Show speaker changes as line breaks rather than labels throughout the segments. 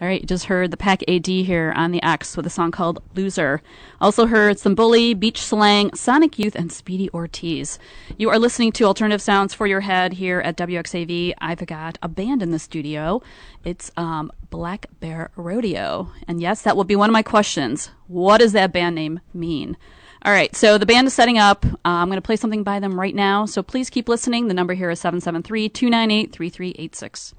All right, you just heard the Pack AD here on the X with a song called Loser. Also heard some Bully, Beach Slang, Sonic Youth, and Speedy Ortiz. You are listening to Alternative Sounds for Your Head here at WXAV. I've got a band in the studio. It's Black Bear Rodeo. And yes, that will be one of my questions. What does that band name mean? All right, so the band is setting up. I'm going to play something by them right now, so please keep listening. The number here is 773-298-3386.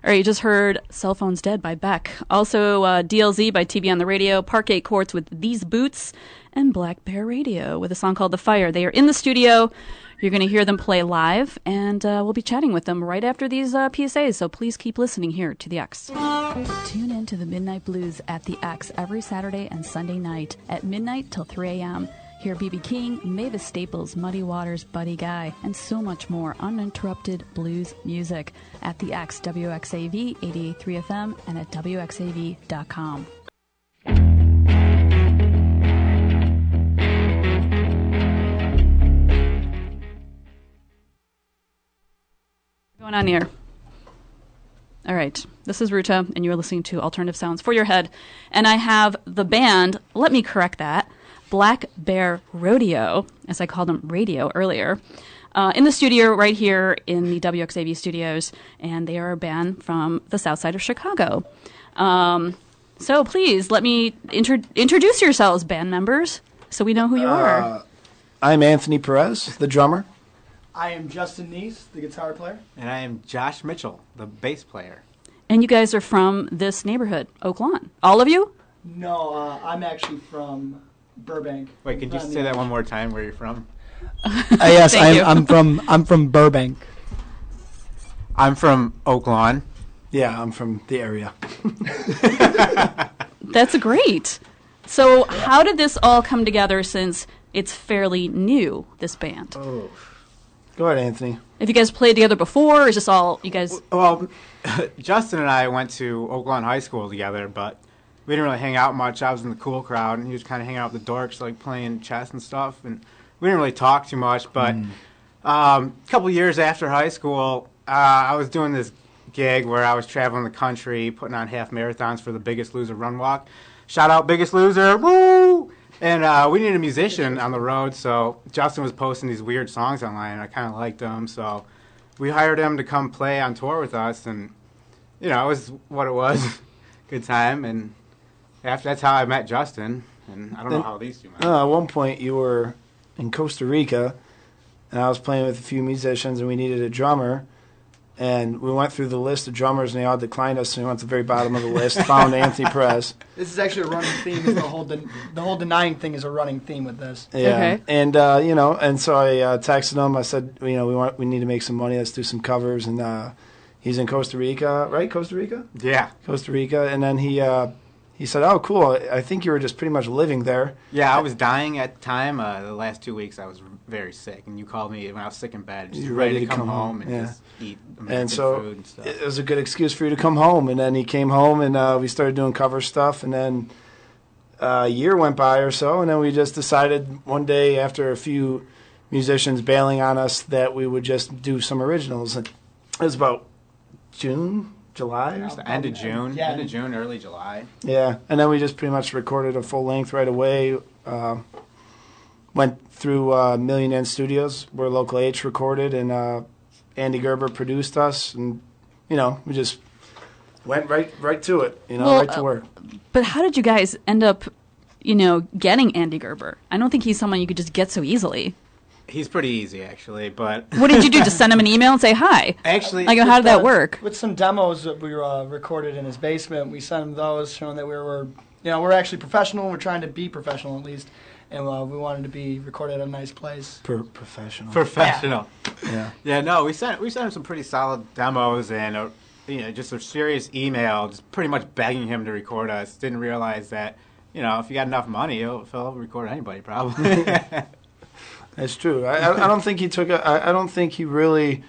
All right, you just heard Cell Phones Dead by Beck. Also, DLZ by TV on the Radio, Park 8 Courts with These Boots, and Black Bear Radio with a song called The Fire. They are in the studio. You're going to hear them play live, and we'll be chatting with them right after these PSAs, so please keep listening here to the X. Tune in to the Midnight Blues at the X every Saturday and Sunday night at midnight till 3 a.m. Hear B.B. King, Mavis Staples, Muddy Waters, Buddy Guy, and so much more uninterrupted blues music at the X, WXAV 88.3 FM, and at WXAV.com. Going on here. All right. This is Ruta, and you're listening to Alternative Sounds for Your Head. And I have the band, let me correct that, Black Bear Rodeo, as I called them radio earlier, in the studio right here in the WXAV studios. And they are a band from the south side of Chicago. So please let me introduce yourselves, band members, so we know who you are.
I'm Anthony Perez, the drummer.
I am Justin Neese, the guitar player.
And I am Josh Mitchell, the bass player.
And you guys are from this neighborhood, Oak Lawn. All of you?
No, I'm actually from Burbank.
Wait, could you say that one more time? Where you're from?
Yes, I'm from Burbank.
I'm from Oak Lawn.
Yeah, I'm from the area.
That's great. So how did this all come together since it's fairly new, this band?
Oh. Go ahead, Anthony.
Have you guys played together before, or is this all you guys...
Well, Justin and I went to Oak Lawn High School together, but we didn't really hang out much. I was in the cool crowd, and he was kind of hanging out with the dorks, like playing chess and stuff, and we didn't really talk too much, but a couple years after high school, I was doing this gig where I was traveling the country, putting on half marathons for the Biggest Loser Run Walk. Shout out Biggest Loser, woo! And we needed a musician on the road, so Justin was posting these weird songs online, and I kind of liked them, so we hired him to come play on tour with us, and, you know, it was what it was. Good time, and that's how I met Justin, and I don't know how these two met.
At one point, you were in Costa Rica, and I was playing with a few musicians, and we needed a drummer. And we went through the list of drummers, and they all declined us. And we went to the very bottom of the list, found Anthony Perez.
This is actually a running theme. The whole denying thing is a running theme with this.
Yeah.
Okay.
And and so I texted him. I said, we need to make some money. Let's do some covers. And he's in Costa Rica, right? Costa Rica.
Yeah.
Costa Rica. And then he said, "Oh, cool. I think you were just pretty much living there."
Yeah, I was dying at the time. The last 2 weeks, I was very sick, and you called me when I was sick in bed, just
You're
ready to come home and
yeah.
just eat American
And so
food and stuff.
it was a good excuse for you to come home. And then he came home, and we started doing cover stuff. And then a year went by or so, and then we just decided one day after a few musicians bailing on us that we would just do some originals. And it was about July?
It was the end of June,
Yeah.
end of June, early July.
Yeah, and then we just pretty much recorded a full length right away. Went through Million End Studios, where Local H recorded, and Andy Gerber produced us, and we just went right to it, right to work.
But how did you guys end up, getting Andy Gerber? I don't think he's someone you could just get so easily.
He's pretty easy, actually, but...
What did you do? Just send him an email and say hi?
Actually...
Like, how did that work?
With some demos that we recorded in his basement, we sent him those, showing that we're actually professional. We're trying to be professional, at least. And we wanted to be recorded at a nice place.
Professional.
Professional.
Yeah.
Yeah, no, we sent him some pretty solid demos and just a serious email, just pretty much begging him to record us. Didn't realize that, if you got enough money, he'll record anybody probably.
That's true. I don't think he took I don't think he really.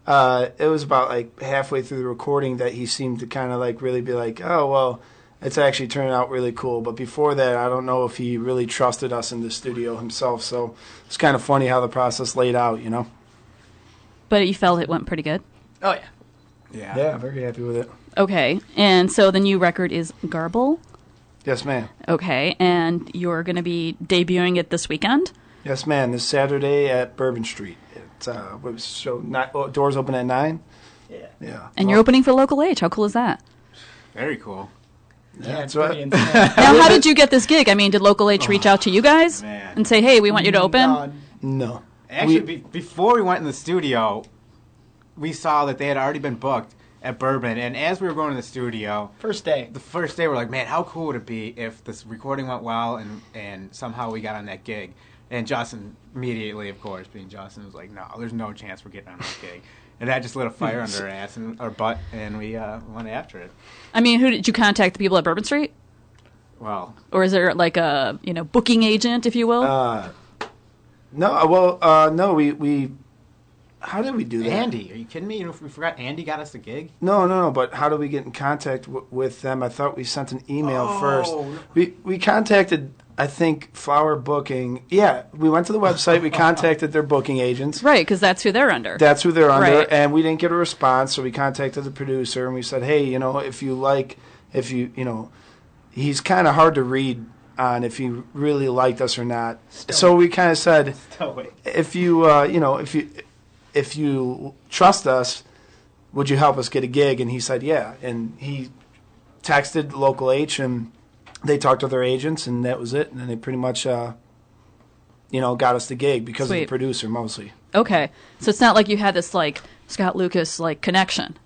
It was about like halfway through the recording that he seemed to kind of like really be like, oh well, it's actually turning out really cool. But before that, I don't know if he really trusted us in the studio himself. So it's kind of funny how the process laid out,
But you felt it went pretty good?
Oh, yeah.
Yeah.
Yeah, very happy with it.
Okay. And so the new record is Garble?
Yes, ma'am.
Okay. And you're going to be debuting it this weekend?
Yes, ma'am. This Saturday at Bourbon Street. It's doors open at 9.
Yeah.
Yeah.
And you're opening for Local H. How cool is that?
Very cool.
Yeah,
It's
that's
pretty
right.
insane.
Now, how did you get this gig? I mean, did Local H reach out to you guys
man.
and say, hey, we want you to open?
No.
Actually, before we went in the studio, we saw that they had already been booked at Bourbon, and as we were going to the studio,
First day.
the first day we're like, man, how cool would it be if this recording went well and somehow we got on that gig? And Justin immediately, of course, being Justin, was like, no, there's no chance we're getting on that gig. And that just lit a fire under our ass and our butt, and we went after it.
I mean, who did you contact? The people at Bourbon Street?
Well,
Or is there like a, booking agent, if you will?
No, we how did we do that?
Andy, are you kidding me? We forgot Andy got us the gig?
No, but how did we get in contact with them? I thought we sent an email
Oh.
first. We contacted I think Flower Booking. Yeah, we went to the website. We contacted their booking agents.
Right, because that's who they're under.
That's who they're under,
Right.
and we didn't get a response. So we contacted the producer, and we said, "Hey, he's kind of hard to read on if you really liked us or not." So we kind of said, "If you trust us, would you help us get a gig?" And he said, "Yeah." And he texted Local H, and they talked to their agents, and that was it. And then they pretty much, got us the gig because of the
Sweet.
producer mostly.
Okay, so it's not like you had this like Scott Lucas like connection.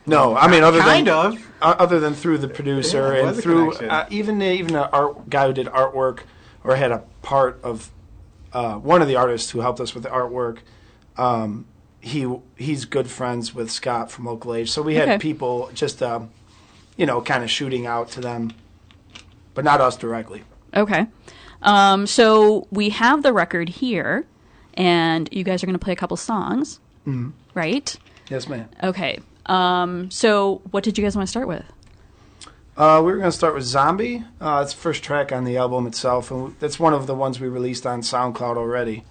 No, I mean other than through the producer
Yeah, it
and
was a
through
connection.
even an art guy who did artwork or had a part of one of the artists who helped us with the artwork. He's good friends with Scott from Local Age, so we had
Okay.
people just kind of shooting out to them, but not us directly.
Okay, so we have the record here, and you guys are going to play a couple songs, right?
Yes, ma'am.
Okay. So what did you guys want to start with?
We were going to start with Zombie. It's the first track on the album itself, and that's one of the ones we released on SoundCloud already.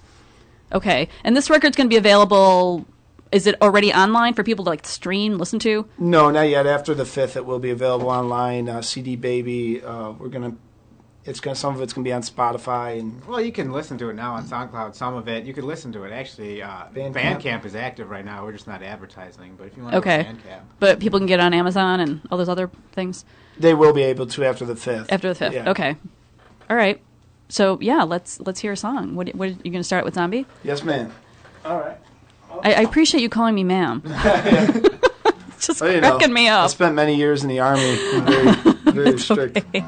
Okay, and this record's going to be available. Is it already online for people to like stream, listen to?
No, not yet. After the 5th, it will be available online. CD Baby. Some of it's gonna be on Spotify and.
Well, you can listen to it now on SoundCloud. Some of it you could listen to it. Actually, Bandcamp is active right now. We're just not advertising. But if you want to go to Bandcamp,
But people can get it on Amazon and all those other things
They will be able to after the 5th.
after the 5th.
Yeah.
Okay, all right. So yeah, let's hear a song. What are you going to start with? Zombie?
Yes, ma'am. All right.
I appreciate you calling me ma'am. It's just
Well,
cracking me
I
up.
spent many years in the Army. I'm very strict.
Okay.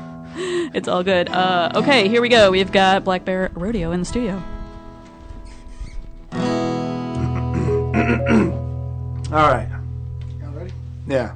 It's all good. Okay, here we go. We've got Black Bear Rodeo in the studio.
All right.
Y'all ready?
Yeah.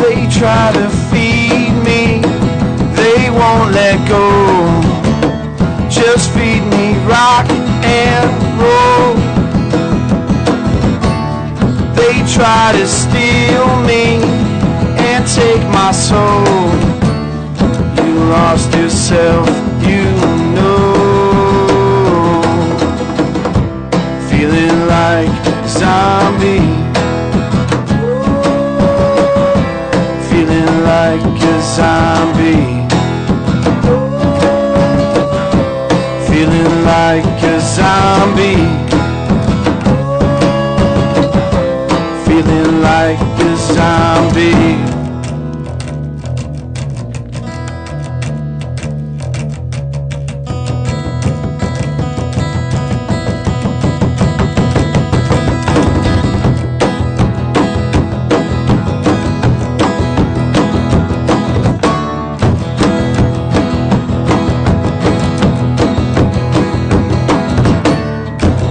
They try to feed me, they won't let go. Just feed me rock and roll. They try to steal me and take my soul. You lost yourself, you know. Feeling like a zombie. Feeling like a zombie. Feeling like a zombie. Feeling like a zombie.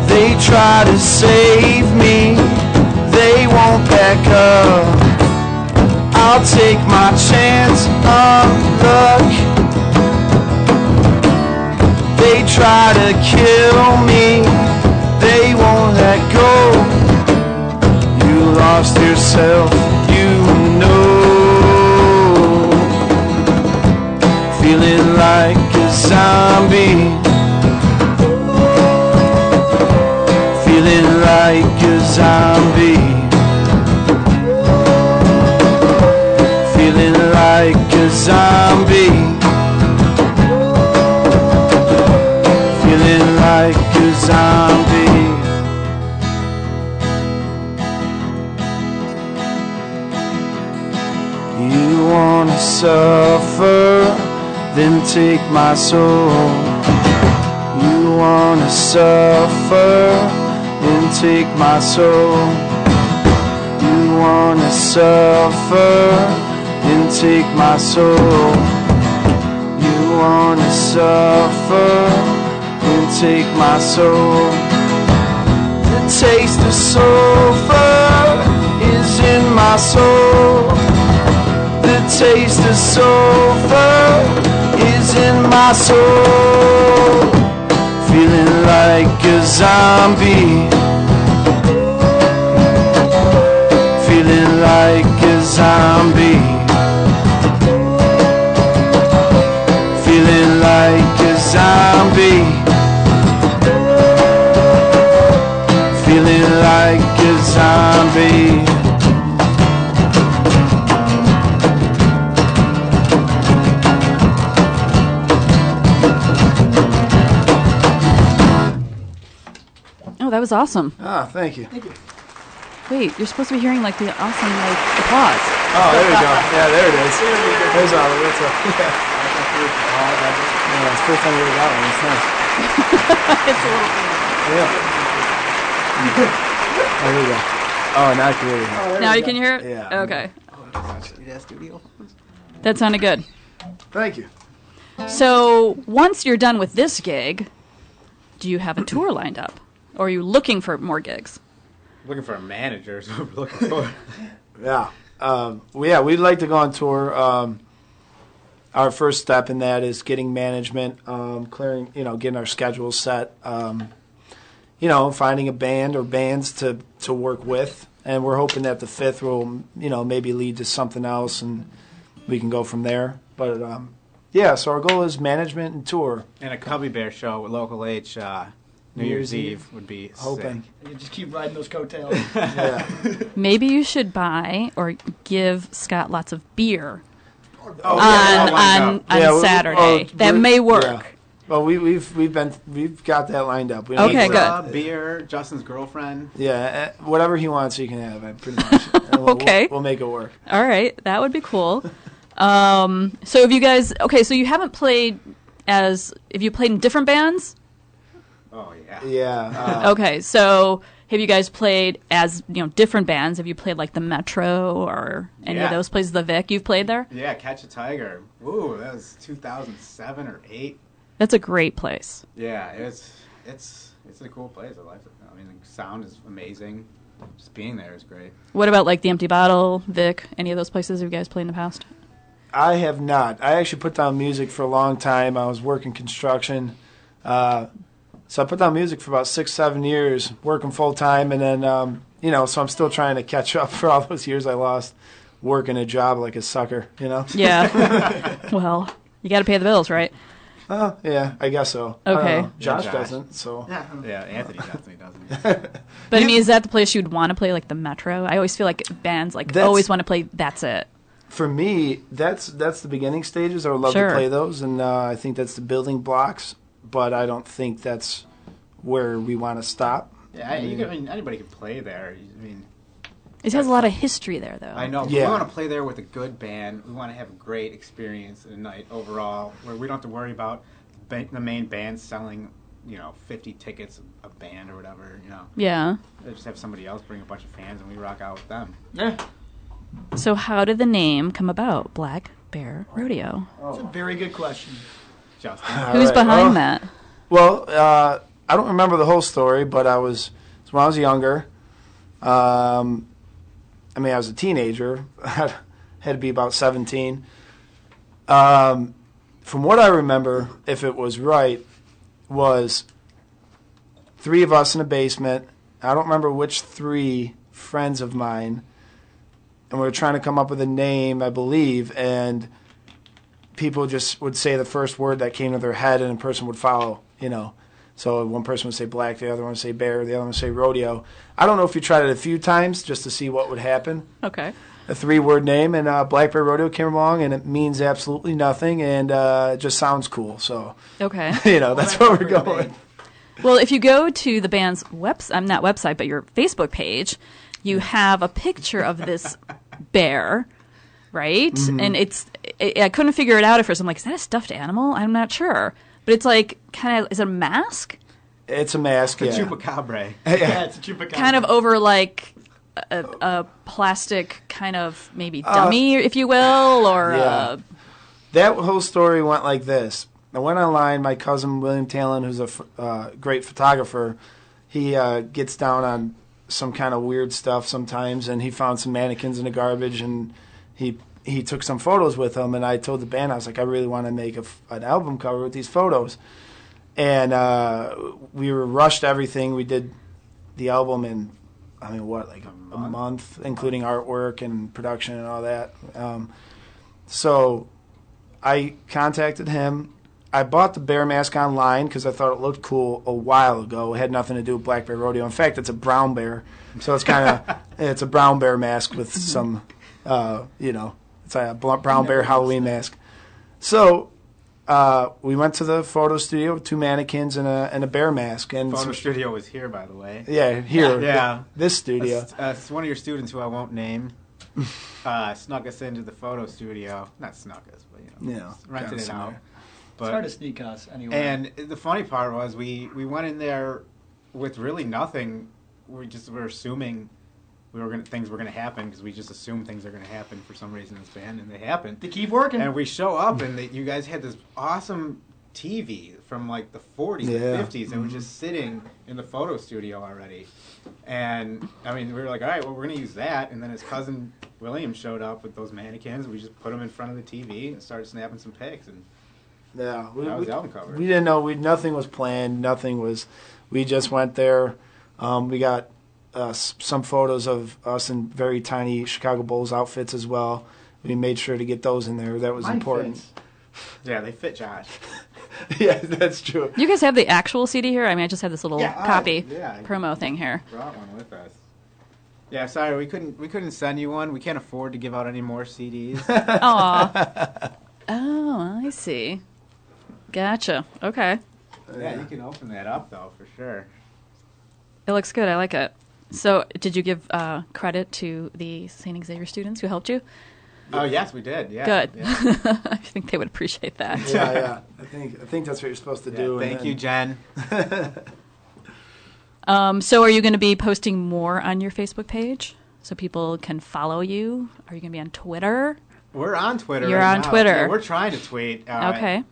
They try to save me, they won't back up. I'll take my chance on luck. They try to kill me, they won't let go. You lost yourself, you know. Feeling like a zombie. Feeling like a zombie. Feeling like a zombie. Feeling like a zombie. You wanna suffer, then take my soul. You wanna suffer and and take my soul. You wanna suffer and take my soul. You wanna suffer and take my soul. The taste of sulfur is in my soul. The taste of sulfur is in my soul. Feeling like a zombie. Feeling like a zombie. Feeling like a zombie. Feeling like a zombie.
Oh, that was awesome.
Ah, thank you.
Wait, you're supposed to be hearing like the awesome like applause.
Oh, there we go. Yeah, there it is. There's all the what's up. Yeah. Yeah, it's the first time we ever got one. It's nice.
It's a little.
Yeah. There we go. Oh, now I can hear you.
Now you can hear it?
Yeah.
Okay. That sounded good.
Thank you.
So once you're done with this gig, do you have a tour lined up? Or are you looking for more gigs?
Looking for a manager, so we're looking for.
Yeah. Yeah, we'd like to go on tour. Our first step in that is getting management, clearing, getting our schedules set, finding a band or bands to work with. And we're hoping that the fifth will, maybe lead to something else and we can go from there. But, yeah, so our goal is management and tour.
And a Cubby Bear show with Local H New Year's Eve would be
Hoping.
sick.
You just keep riding those coattails.
Yeah.
Maybe you should buy or give Scott lots of beer on
Yeah,
Saturday. That may work.
Yeah. Well, we've got that lined up. We don't
Okay,
need to-
good.
Beer, Justin's girlfriend.
Yeah, whatever he wants, he can have it. Pretty much. And
Okay.
we'll make it work.
All right, that would be cool. So have you guys? Okay, so you haven't played have you played in different bands?
Oh yeah.
Yeah.
Okay, so have you guys played as different bands? Have you played like the Metro or any of
Yeah.
those places? The Vic, you've played there?
Yeah, Catch a Tiger. Woo, that was 2007 or 8.
That's a great place.
Yeah, it's a cool place. I like it. I mean, the sound is amazing. Just being there is great.
What about like the Empty Bottle, Vic? Any of those places have you guys played in the past?
I have not. I actually put down music for a long time. I was working construction. So I put down music for about 6-7 years, working full time, and then so I'm still trying to catch up for all those years I lost working a job like a sucker.
Yeah. Well, you got to pay the bills, right?
Yeah, I guess so. I don't
Okay.
know. Josh
Josh.
doesn't. So
Yeah, Anthony definitely doesn't.
But I mean, is that the place you'd want to play, like the Metro? I always feel like bands always want to play. That's it.
for me, that's the beginning stages. I would love
Sure.
to play those, and I think that's the building blocks. But I don't think that's where we want to stop.
Yeah, anybody can play there. I mean,
It has a lot of history there, though.
I know. But
Yeah.
we want to play there with a good band. We want to have a great experience at night overall, where we don't have to worry about the main band selling, 50 tickets a band or whatever.
Yeah.
They just have somebody else bring a bunch of fans and we rock out with them.
Yeah.
So how did the name come about, Black Bear Rodeo?
That's a very good question.
Justin.
Who's
right,
behind
well-
that?
Well, I don't remember the whole story, but when I was younger. I was a teenager. I had to be about 17. From what I remember, if it was right, was 3 of us in a basement. I don't remember which 3 friends of mine. And we were trying to come up with a name, I believe, and people just would say the first word that came to their head and a person would follow, So one person would say black, the other one would say bear, the other one would say rodeo. I don't know if you tried it a few times just to see what would happen.
Okay.
A 3-word name, and Black Bear Rodeo came along, and it means absolutely nothing, and it just sounds cool. So,
Okay.
that's where we're going.
Well, if you go to the band's not website, but your Facebook page, you have a picture of this bear, right?
Mm-hmm.
And I couldn't figure it out at first. I'm like, is that a stuffed animal? I'm not sure. But it's like is it a mask?
It's a mask,
The
yeah.
chupacabra.
Yeah, it's a chupacabra.
Kind of over like a plastic kind of maybe dummy, if you will, or
Yeah. That whole story went like this. I went online. My cousin William Talon, who's a great photographer, he gets down on some kind of weird stuff sometimes, and he found some mannequins in the garbage, and he took some photos with him. And I told the band, I was like, I really want to make an album cover with these photos. And we were rushed everything. We did the album in, I mean, what, like a month, including artwork and production and all that. So I contacted him. I bought the bear mask online because I thought it looked cool a while ago. It had nothing to do with Black Bear Rodeo. In fact, it's a brown bear. So it's kind of, it's a brown bear mask with some, it's a brown bear Halloween mask. So we went to the photo studio with 2 mannequins and a bear mask. And
Photo studio was here, by the way.
Yeah, here.
Yeah.
This studio.
It's one of your students who I won't name. Snuck us into the photo studio. Not snuck us, but rented it out.
It's hard to sneak us anyway.
And the funny part was we went in there with really nothing. We were assuming things were gonna happen because we just assume things are gonna happen for some reason in this band, and they happened.
They keep working.
And we show up, and you guys had this awesome TV from like the 40s and 50s, and we're just sitting in the photo studio already. And I mean, we were like, all right, well, we're gonna use that. And then his cousin William showed up with those mannequins. We just put them in front of the TV and started snapping some pics. And
yeah,
that was the album cover.
We didn't know. Nothing was planned. We just went there. We got some photos of us in very tiny Chicago Bulls outfits as well. We made sure to get those in there. That was important.
Fits.
Yeah, they fit Josh.
Yeah, that's true.
You guys have the actual CD here? I mean, I just have this little copy
I
promo thing here.
Brought one with us. Yeah, sorry, we couldn't send you one. We can't afford to give out any more CDs.
Aw. Oh, I see. Gotcha. Okay.
Yeah, you can open that up though, for sure.
It looks good. I like it. So, did you give credit to the St. Xavier students who helped you?
Oh yes, we did. Yeah.
Good.
Yeah.
I think they would appreciate that.
Yeah. I think that's what you're supposed to do.
Thank you, Jen.
So, are you going to be posting more on your Facebook page so people can follow you? Are you going to be on Twitter?
We're on Twitter.
You're
right
on
now.
Twitter.
Yeah, we're trying to tweet.
Okay.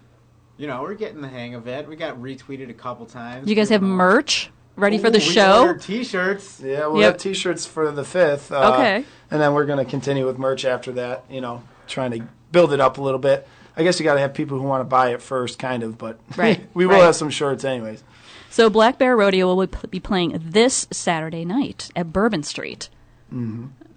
We're getting the hang of it. We got retweeted a couple times.
You guys have merch ready for the
We
show?
ordered T-shirts.
Yeah, we'll have T-shirts for the 5th.
Okay.
And then we're going to continue with merch after that, trying to build it up a little bit. I guess you got to have people who want to buy it first, kind of, but we will have some shirts anyways.
So Black Bear Rodeo will be playing this Saturday night at Bourbon Street,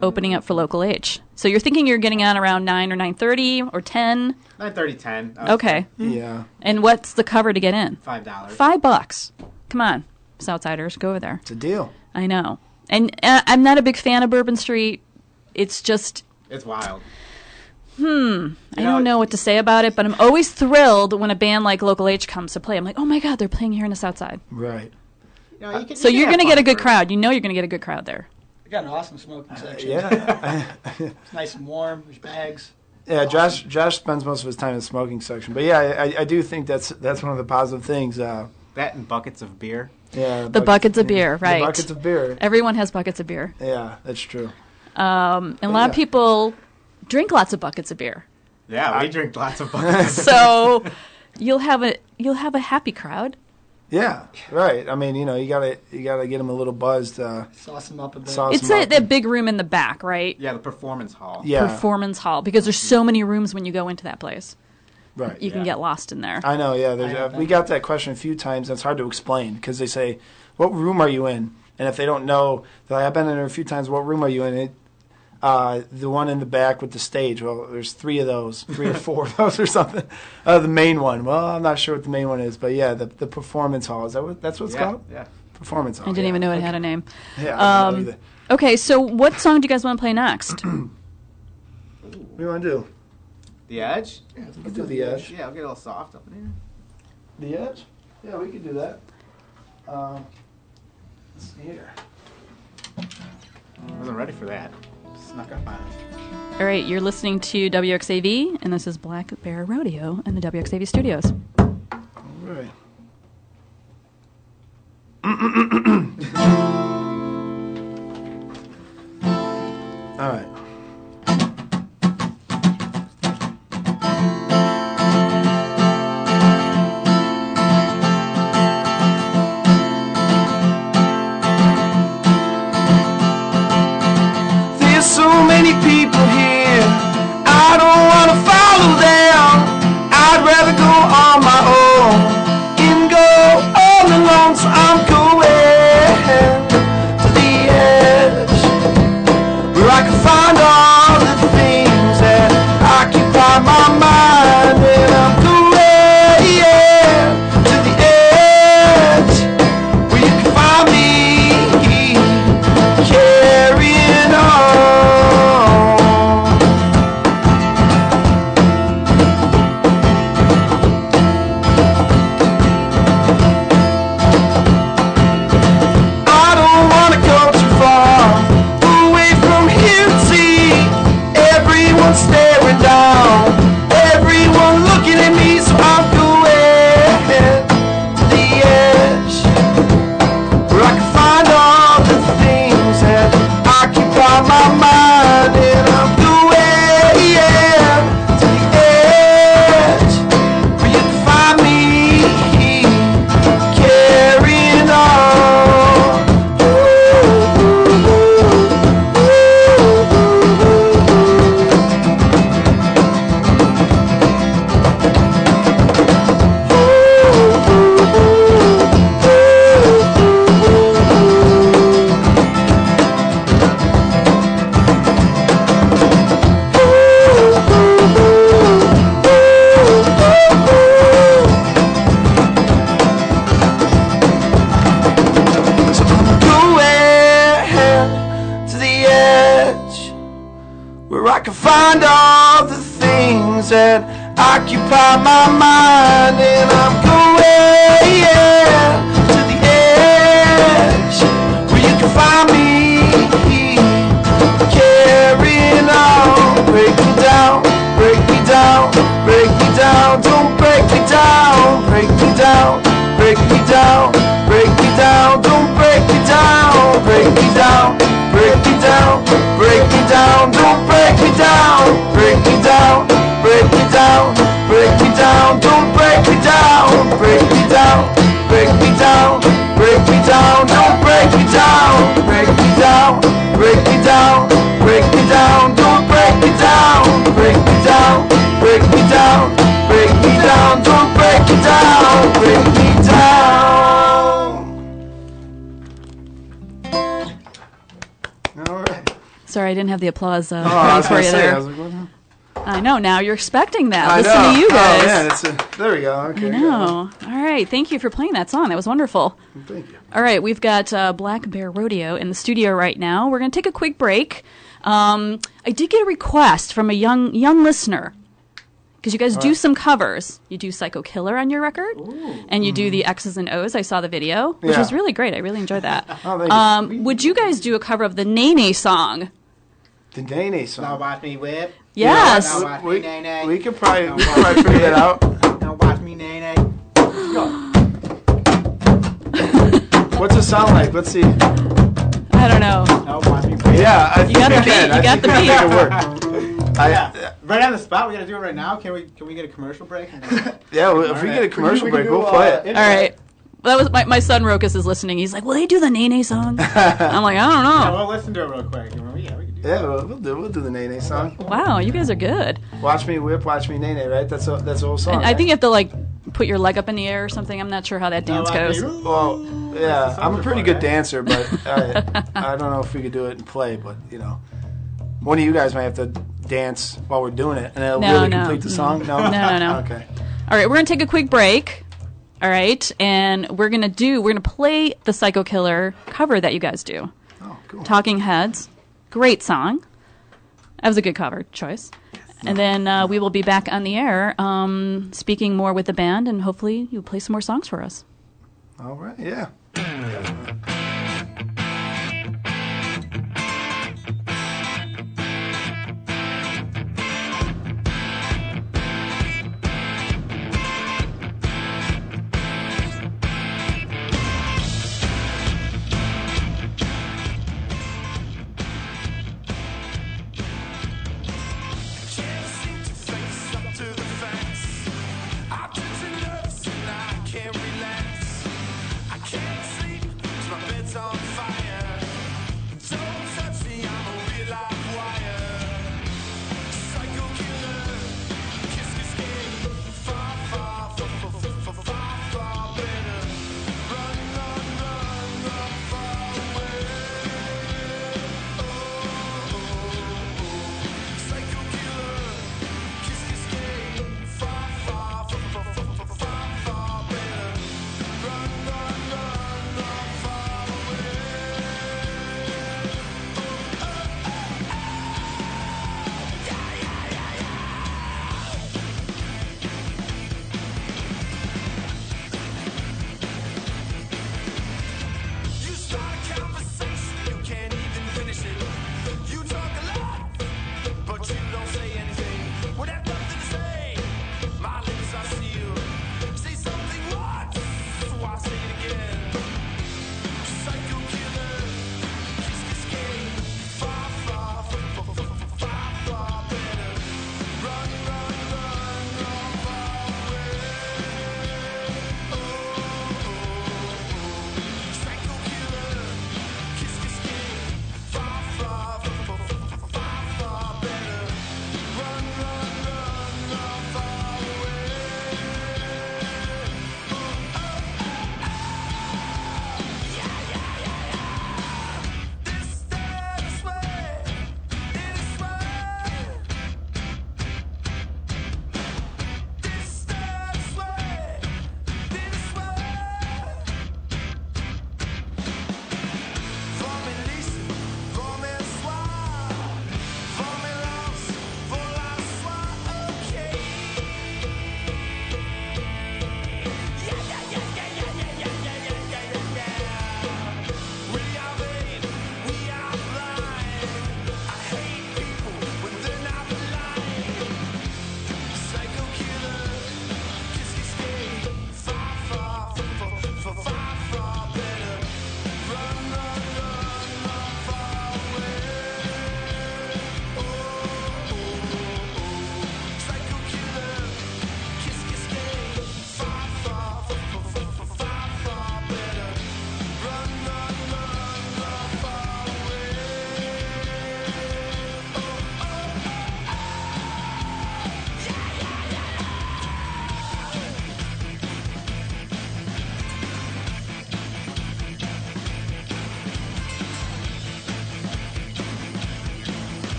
opening up for Local H. So you're thinking you're getting on around 9 or 9:30 or 10?
9:30, 10.
Okay.
Yeah.
And what's the cover to get in?
$5.
$5. Come on, Southsiders, go over there.
It's a deal.
I know. And I'm not a big fan of Bourbon Street. It's just...
It's wild.
I don't know what to say about it, but I'm always thrilled when a band like Local H comes to play. I'm like, oh my God, they're playing here in the South Side.
Right.
So you're going to get a good crowd. You know you're going to get a good crowd there.
We got an awesome smoking section.
Yeah.
It's nice and warm. There's bags.
Yeah, Josh spends most of his time in the smoking section. But yeah, I do think that's one of the positive things.
That and buckets of beer.
Yeah.
The buckets of beer, right.
The buckets of beer.
Everyone has buckets of beer.
Yeah, that's true.
And a lot of people drink lots of buckets of beer.
Yeah, we drink lots of buckets.
So you'll have a happy crowd.
Yeah, right. I mean, you gotta get them a little buzzed.
Sauce them up a bit.
It's that big room in the back, right?
Yeah, the performance hall.
Yeah.
Performance hall, because there's so many rooms when you go into that place.
Right.
You can get lost in there.
I know. Yeah. We got that question a few times. That's hard to explain because they say, "What room are you in?" And if they don't know, they're like, "I've been in there a few times. What room are you in?" The one in the back with the stage. Well, there's 3 of those, 3 or 4 of those or something. The main one. Well, I'm not sure what the main one is, but yeah, the performance hall. Is that's what it's called?
Yeah.
Performance hall.
I didn't even know it had a name.
Yeah. I don't know either.
Okay, so what song do you guys want to play next?
What do you want to do?
The Edge?
We can do the Edge.
Yeah, I'll get a little soft up in
The Edge? Yeah, we can do that. Let's see here.
here. I wasn't ready for that. Snuck up on us.
All right, you're listening to WXAV, and this is Black Bear Rodeo in the WXAV studios.
All right. All right. There's so many people here, I don't want to follow them. I'd rather go on my own and go all alone. So I'm going to the edge where I can find all the things that occupy my mind. And I'm going, yeah, to the edge where you can find me carrying on. I don't wanna go too far away from here and see everyone staring down, everyone looking at me. So I'm going to the edge where I can find all the things that occupy my mind. And I'm going, yeah, to the edge where you can find me carrying on. So I'm going to the edge where I can find all the things that occupy my mind. And I'm going, yeah, to the edge where you can find me carrying on. Break me down, break me down, break me down. Don't break me down, break me down, break me down, break me down. Don't break me down, break me down, break me down, break me down. Don't break me down, break me down, break me down, break me down. Don't break me down, break me down, break me down, break me down. Don't break me down, break me down, break me down, break me down. Don't break me down, break me down, break me down, break me down. Don't break me down, break me down. All right.
Sorry, I didn't have the applause
I
ready
was
for
gonna
you
say,
there.
I was like, what the-
I know, now you're expecting that.
I
Listen
know.
to you guys.
Oh, man, there we go. Okay.
I know. All right, thank you for playing that song. That was wonderful.
Thank you.
All right, we've got Black Bear Rodeo in the studio right now. We're going to take a quick break. I did get a request from a young listener, because you guys do some covers. You do Psycho Killer on your record, and you do the X's and O's. I saw the video, which
Yeah.
was really great. I really enjoyed that.
Oh, thank you.
Would you guys do a cover of the Nene song?
The Nene
Now
song.
watch me whip.
Yes.
Now watch me nay nay.
We could probably figure that out.
Now watch me nay nay. Go.
What's it sound like? Let's see.
I don't know.
Now watch me whip.
Yeah, I think
got
we
the
can.
beat, you got the
I think we
beat.
can make it work.
Yeah. Right on the spot. We gotta do it right now. Can we get a commercial break?
Yeah, well, if we get a commercial
We can
break,
do,
we'll play it.
All right. Well, that was my son Rokas is listening. He's like, "Will they do the Nene song?" I'm like, "I don't
Yeah,
know."
we'll listen to it real quick. Yeah, we can do it.
Yeah, we'll do the Nene song.
Wow, you guys are good.
Watch me whip, watch me Nene, right? That's the whole song.
And I
right?
think you have to like put your leg up in the air or something. I'm not sure how that dance goes.
Well, yeah, I'm a pretty good dancer, but
eh?
I don't know if we could do it and play. But one of you guys might have to dance while we're doing it, and it'll
No,
really
no.
complete the song. No,
No.
Okay.
All right, we're gonna take a quick break. All right, and we're gonna play the Psycho Killer cover that you guys do.
Oh, cool.
Talking Heads, great song. That was a good cover choice. And then we will be back on the air, speaking more with the band, and hopefully you'll play some more songs for us.
All right. Yeah.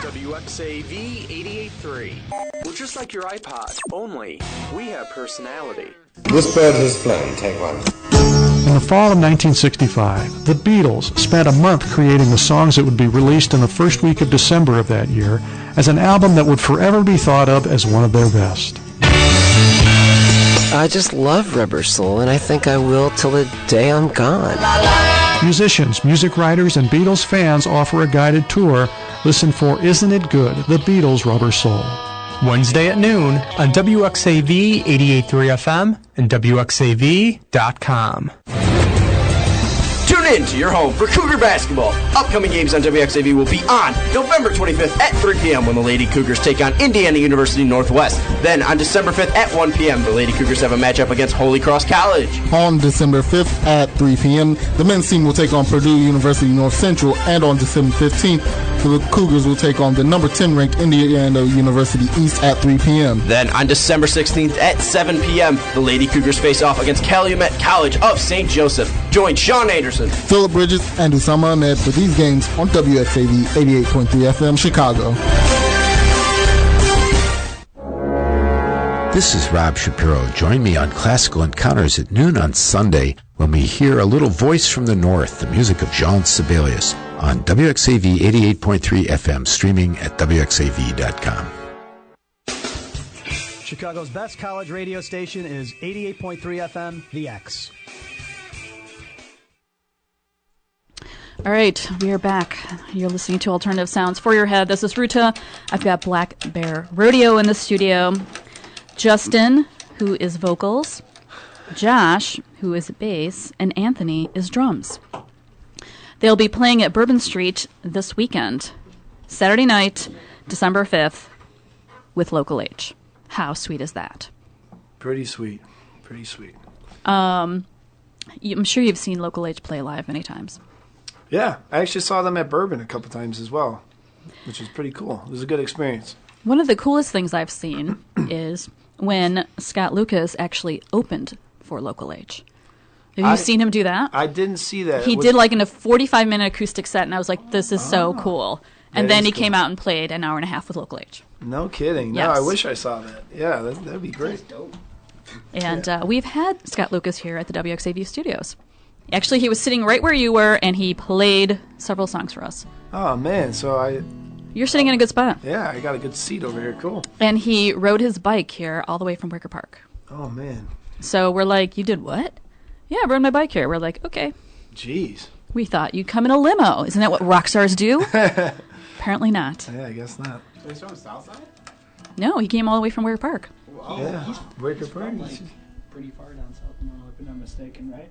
WXAV 88.3. Well, just like your iPod, only we have personality.
This bird has flown. Take one.
In the fall of 1965, the Beatles spent a month creating the songs that would be released in the first week of December of that year as an album that would forever be thought of as one of their best.
I just love Rubber Soul, and I think I will till the day I'm gone.
Musicians, music writers, and Beatles fans offer a guided tour. Listen for Isn't It Good, The Beatles' Rubber Soul.
Wednesday at noon on WXAV 88.3 FM and WXAV.com.
Tune in to your home for Cougar basketball. Upcoming games on WXAV will be on November 25th at 3 p.m. when the Lady Cougars take on Indiana University Northwest. Then on December 5th at 1 p.m., the Lady Cougars have a matchup against Holy Cross College.
On December 5th at 3 p.m., the men's team will take on Purdue University North Central, and on December 15th, the Cougars will take on the number 10 ranked Indiana University East at 3 p.m.
Then on December 16th at 7 p.m., the Lady Cougars face off against Calumet College of St. Joseph. Join Sean Anderson,
Philip Bridges, and Usama Ahmed for these games on WXAV 88.3 FM Chicago.
This is Rob Shapiro. Join me on Classical Encounters at noon on Sunday when we hear a little voice from the north, the music of Jean Sibelius, on WXAV 88.3 FM, streaming at WXAV.com.
Chicago's best college radio station is 88.3 FM, The X.
All right, we are back. You're listening to Alternative Sounds for Your Head. This is Ruta. I've got Black Bear Rodeo in the studio. Justin, who is vocals, Josh, who is bass, and Anthony is drums. They'll be playing at Bourbon Street this weekend, Saturday night, December 5th, with Local H. How sweet is that?
Pretty sweet. Pretty sweet.
I'm sure you've seen Local H play live many times.
Yeah, I actually saw them at Bourbon a couple times as well, which was pretty cool. It was a good experience.
One of the coolest things I've seen is when Scott Lucas actually opened for Local H. Have you seen him do that?
I didn't see that.
He did like in a 45-minute acoustic set, and I was like, this is so cool. And then he came out and played an hour and a half with Local H.
No kidding.
Yes.
No, I wish I saw that. Yeah, that'd be great.
That's dope.
And we've had Scott Lucas here at the WXAV studios. Actually, he was sitting right where you were, and he played several songs for us.
Oh, man. So
You're sitting in a good spot.
Yeah, I got a good seat over here. Cool.
And he rode his bike here all the way from Wicker Park.
Oh, man.
So we're like, you did what? Yeah, I rode my bike here. We're like, okay.
Jeez.
We thought you'd come in a limo. Isn't that what rock stars do? Apparently not.
Yeah, I guess not.
He's from the south side?
No, he came all the way from Wicker Park.
Oh,
yeah, Wicker Park.
Like, pretty far down south, if I'm not mistaken, right?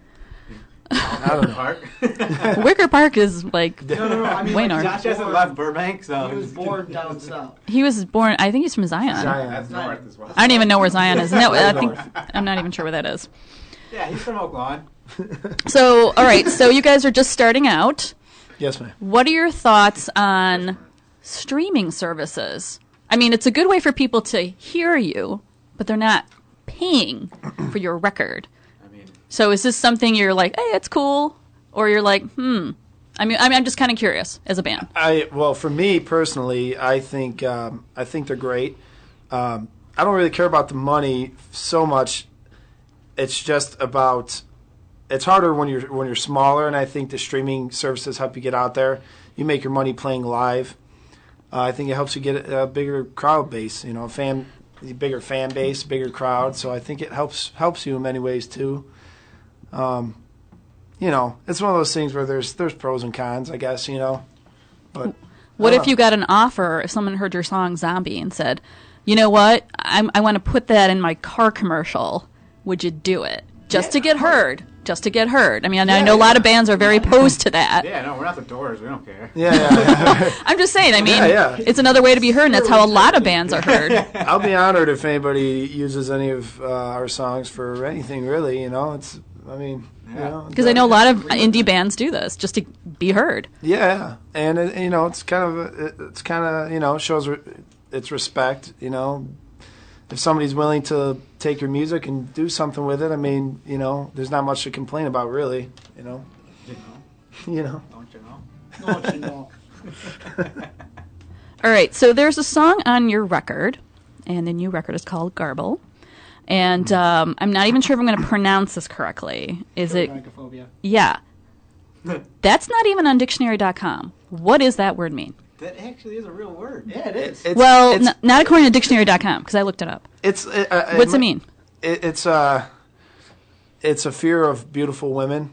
I don't know.
Wicker Park is like
No, I mean,
way
like,
north.
Josh hasn't left Burbank, so
he was born down south.
He was born, I think he's from Zion.
That's north as well.
I don't even know where Zion is. No, I think I'm not even sure where that is.
Yeah, he's from Oak Lawn.
So, all right, so you guys are just starting out.
Yes, ma'am.
What are your thoughts on streaming services? I mean, it's a good way for people to hear you, but they're not paying for your record. So is this something you're like, hey, it's cool? Or you're like, I'm just kind of curious as a band.
Well, for me personally, I think they're great. I don't really care about the money so much. It's just about. It's harder when you're smaller, and I think the streaming services help you get out there. You make your money playing live. I think it helps you get a bigger crowd base. You know, bigger fan base, bigger crowd. So I think it helps you in many ways too. You know, it's one of those things where there's pros and cons, I guess, you know. But
what if you got an offer, if someone heard your song Zombie and said, you know what, I want to put that in my car commercial, would you do it? Just to get heard. Just to get heard. I mean, I know a lot of bands are very opposed to that.
Yeah, no, we're not the Doors. We don't care.
Yeah.
I'm just saying, I mean, it's another way to be heard, and that's how a lot of bands are heard.
I'll be honored if anybody uses any of our songs for anything, really, you know. Because
I know a lot of indie bands do this just to be heard.
Yeah, and you know, it's kind of you know, shows its respect. You know, if somebody's willing to take your music and do something with it, I mean, you know, there's not much to complain about, really. You know. You know.
Don't you know?
Don't you know?
All right, so there's a song on your record, and the new record is called Garble. And I'm not even sure if I'm going to pronounce this correctly. Is it? Yeah. That's not even on dictionary.com. What does that word mean?
That actually is a real word.
Yeah, it is.
Not according to dictionary.com, because I looked it up. What's it mean?
It's a fear of beautiful women.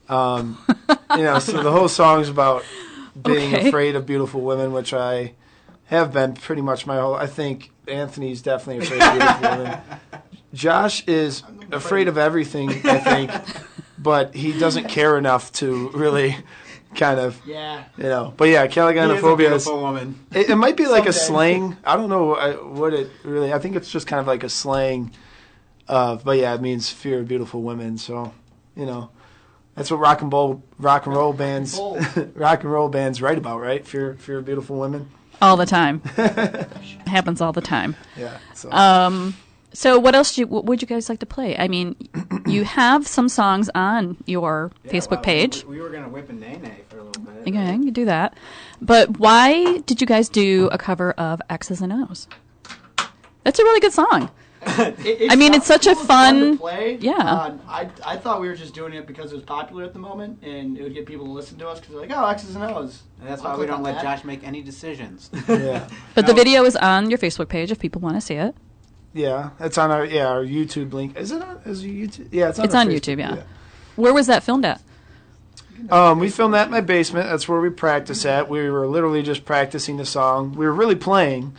So the whole song's about being afraid of beautiful women, which I have been pretty much my whole. I think Anthony's definitely afraid of beautiful women. Josh is afraid of everything, I think, but he doesn't care enough to really kind of, But yeah, Caligonophobia is a
beautiful woman.
It might be like a slang. I don't know what it really. I think it's just kind of like a slang. But yeah, it means fear of beautiful women. So, that's what rock and roll bands write about, right? Fear of beautiful women.
All the time. Happens all the time.
Yeah.
So what else would you guys like to play? I mean, you have some songs on your Facebook page.
We were going to whip a nay-nay for a little bit.
Okay, you can do that. But why did you guys do a cover of X's and O's? That's a really good song. It's such a fun
to play.
Yeah.
I thought we were just doing it because it was popular at the moment, and it would get people to listen to us because they're like, oh, X's and O's.
And that's why we don't let Josh make any decisions.
Yeah.
But the video is on your Facebook page if people want to see it.
Yeah, it's on our YouTube link. Is it on? Is it YouTube? Yeah, it's on.
It's on YouTube. Yeah. Where was that filmed at?
We filmed that in my basement. That's where we practice at. We were literally just practicing the song. We were really playing,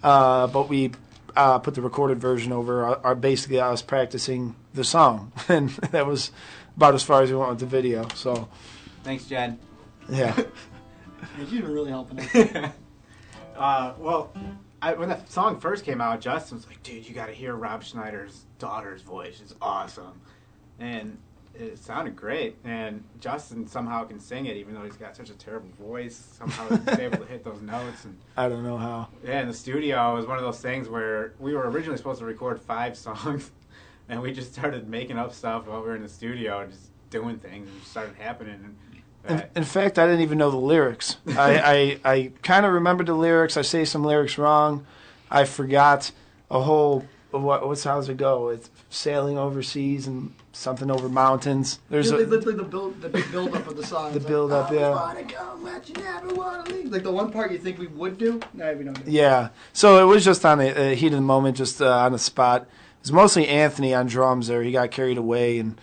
but we put the recorded version over. Basically, I was practicing the song, and that was about as far as we went with the video. So,
thanks, Jen.
Yeah.
You've been really helping us.
When the song first came out, Justin was like, dude, you got to hear Rob Schneider's daughter's voice. It's awesome. And it sounded great. And Justin somehow can sing it, even though he's got such a terrible voice. Somehow he's able to hit those notes. And
I don't know how.
Yeah, in the studio, it was one of those things where we were originally supposed to record 5 songs, and we just started making up stuff while we were in the studio and just doing things, and it started happening.
In fact, I didn't even know the lyrics. I kind of remembered the lyrics. I say some lyrics wrong. I forgot a whole. How's it go? It's sailing overseas and something over mountains. There's
literally the big build up of the song.
The build up, yeah.
Like the one part you think we would do, no, we don't do.
Yeah. So it was just on the heat of the moment, just on the spot. It was mostly Anthony on drums there. He got carried away, and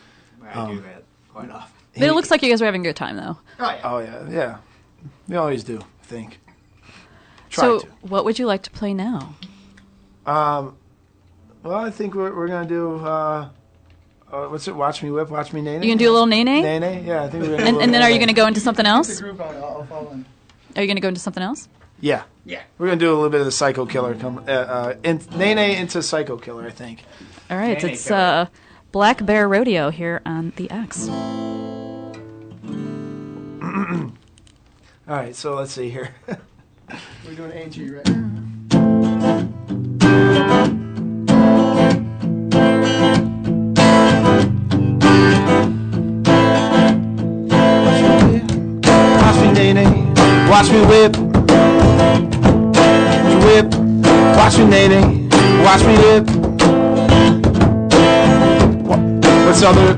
I do that quite often.
But it looks like you guys are having a good time, though.
Oh, yeah.
Yeah. We always do, I think.
So, what would you like to play now?
Well, I think we're going to do, what's it, Watch Me Whip, Watch Me Nay Nay?
You going to do a little Nay Nay?
Nay Nay, yeah. I think we're going to
And then are you going to go into something else?
I'll follow in.
Are you going to go into something else?
Yeah.
Yeah.
We're going to do a little bit of the Psycho Killer. Nay Nay into Psycho Killer, I think.
All right. It's Black Bear Rodeo here on the X.
All right, so let's see here.
We're doing AG right now.
Watch me nay nay, watch me whip, whip. Watch me nay nay, watch me whip.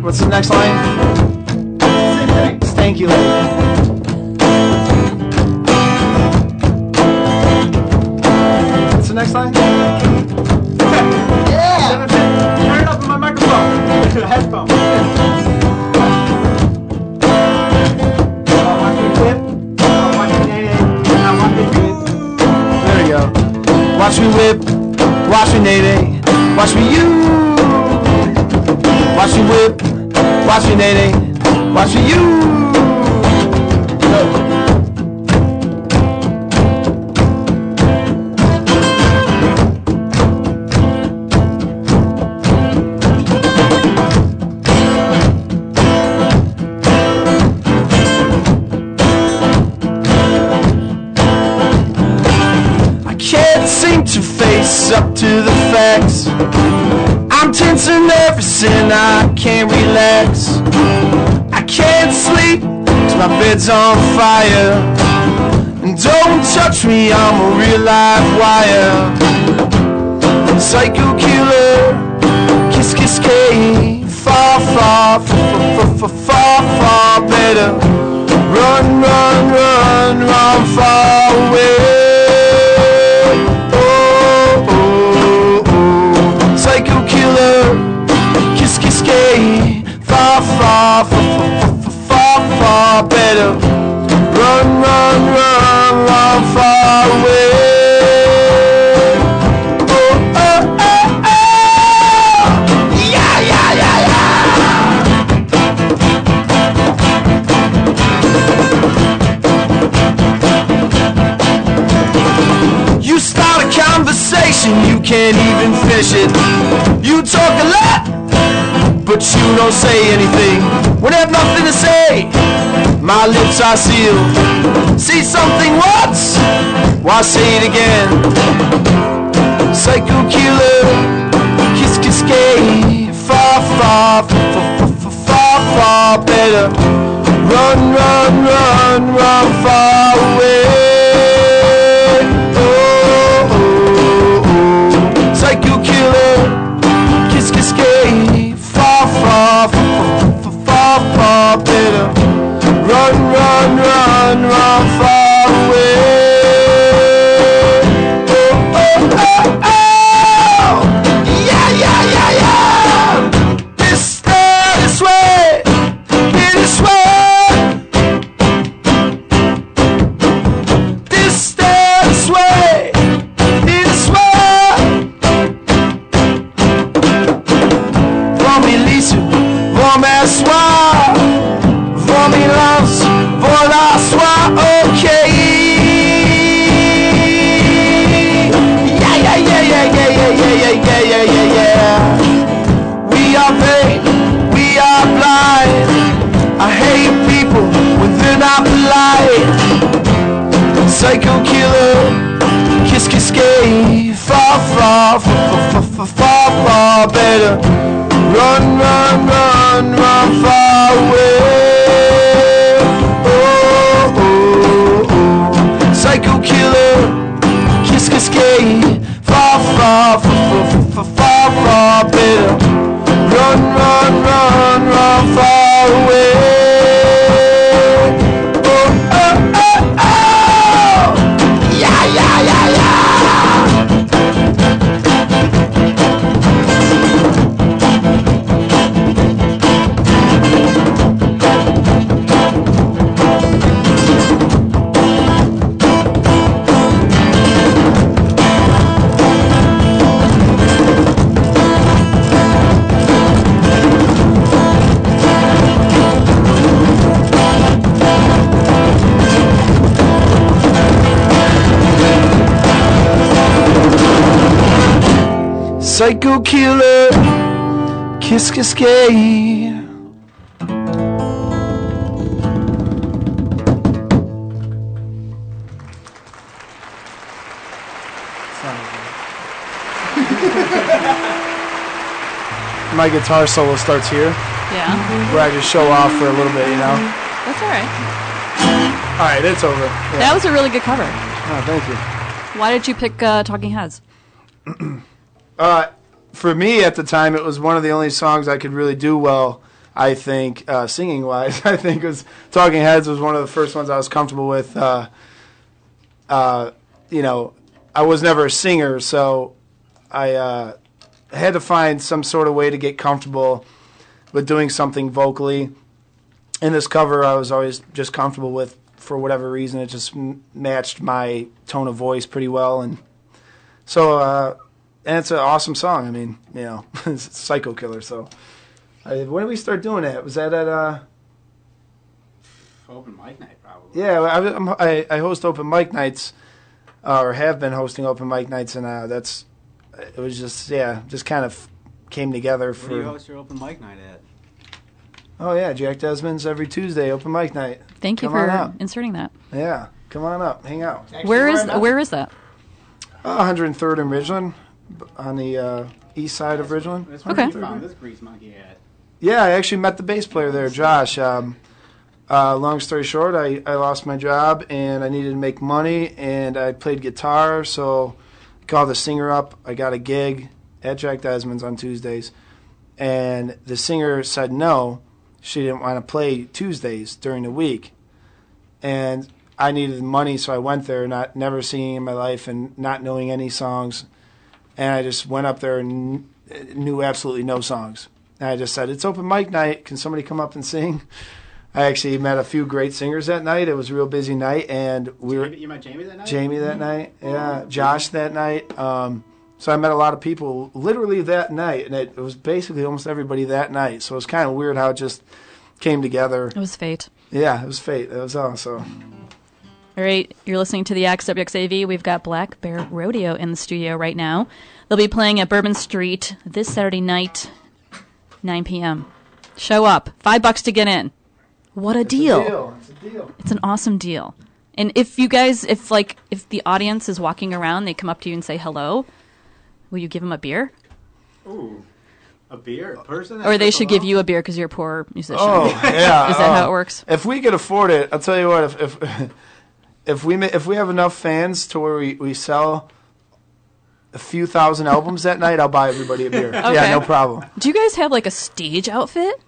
What's the next line? Stanky leg. What's the next line?
Yeah!
Turn it up in my microphone. Headphone.
There we go. Watch me whip, watch me nay nay, watch me you. Watch me whip, watch me nay nay, watch me you. I can't seem to face up to the facts. I'm tense and nervous and I can't relax. I can't sleep 'cause my bed's on fire. And Don't touch me, I'm a real live wire. Psycho killer, kiss kiss gay. Far, far, far, far better. Run, run, run, run far away. Oh, oh, oh. Psycho killer, kiss kiss gay. Far, far, far, far, far better. Run, run, run, run far away. Oh, oh, oh, oh. Yeah, yeah, yeah, yeah. You start a conversation, you can't even finish it. You talk a lot, but you don't say anything. When I have nothing to say, my lips are sealed. See something once, why say it again? Psycho killer, kiss kiss gay. Far, far, far, far, far better. Run, run, run, run far away. Oh, oh, oh. Psycho killer, kiss kiss gay. Far, far, far, far, far better. Run, run, run, run far away. Oh, oh, oh, oh. Yeah, yeah, yeah, yeah. This way, this way. This way, this way. Vomit Lisa, vomit soir. Vomilance, voilà, sois okay. Yeah, yeah, yeah, yeah, yeah, yeah, yeah, yeah, yeah, yeah, yeah, yeah. We are vain, we are blind. I hate people when they're not polite. Psycho killer, kiss kiss gay. Far, far, far, far, far, far, far better. Run, run, run, run far away. Psycho killer, kiss kiss gay. Far, far, far, far, far, far better. Run, run, run, run far away. Oh, oh, oh, oh. Yeah, yeah, yeah, yeah. Psycho killer, kiss kiss gay. My guitar solo starts here.
Yeah.
Where I just show off for a little bit, you know.
That's all right.
All right, it's over. Yeah.
That was a really good cover.
Oh, thank you.
Why did you pick Talking Heads?
For me at the time, it was one of the only songs I could really do well. I think singing wise, I think was Talking Heads was one of the first ones I was comfortable with. You know, I was never a singer, so I had to find some sort of way to get comfortable with doing something vocally. In this cover, I was always just comfortable with, for whatever reason, it just matched my tone of voice pretty well, and so. And it's an awesome song. I mean, you know, it's Psycho Killer. So, when did we start doing that? Was that at
open mic night, probably?
Yeah, I host open mic nights, or have been hosting open mic nights, and it was just kind of came together for.
Where do you host your open mic night at?
Oh yeah, Jack Desmond's every Tuesday open mic night.
Thank you for inserting that.
Yeah, come on up, hang out.
Where is that?
103rd and Ridgeland. On the east side of Ridgeland.
That's where you found this grease monkey at.
Yeah, I actually met the bass player there, Josh. Long story short, I lost my job and I needed to make money, and I played guitar, so I called the singer up. I got a gig at Jack Desmond's on Tuesdays, and the singer said no, she didn't want to play Tuesdays during the week. And I needed money, so I went there, never singing in my life and not knowing any songs. And I just went up there and knew absolutely no songs. And I just said, it's open mic night. Can somebody come up and sing? I actually met a few great singers that night. It was a real busy night. And
You met Jamie that night?
Jamie that night, yeah. Josh that night. So I met a lot of people literally that night. And it was basically almost everybody that night. So it was kind of weird how it just came together.
It was fate.
Yeah, it was fate. That was awesome.
All right, you're listening to the Axe WXAV. We've got Black Bear Rodeo in the studio right now. They'll be playing at Bourbon Street this Saturday night, 9 p.m. Show up. $5 to get in. What a deal.
It's a deal.
It's an awesome deal. And if you guys, if the audience is walking around, they come up to you and say hello, will you give them a beer?
Ooh. A beer? A person?
Or they should give you a beer because you're a poor musician.
Oh, yeah.
Is that how it works?
If we could afford it, I'll tell you what, if we have enough fans to where we sell a few thousand albums that night, I'll buy everybody a beer.
Okay.
Yeah, no problem.
Do you guys have like a stage outfit?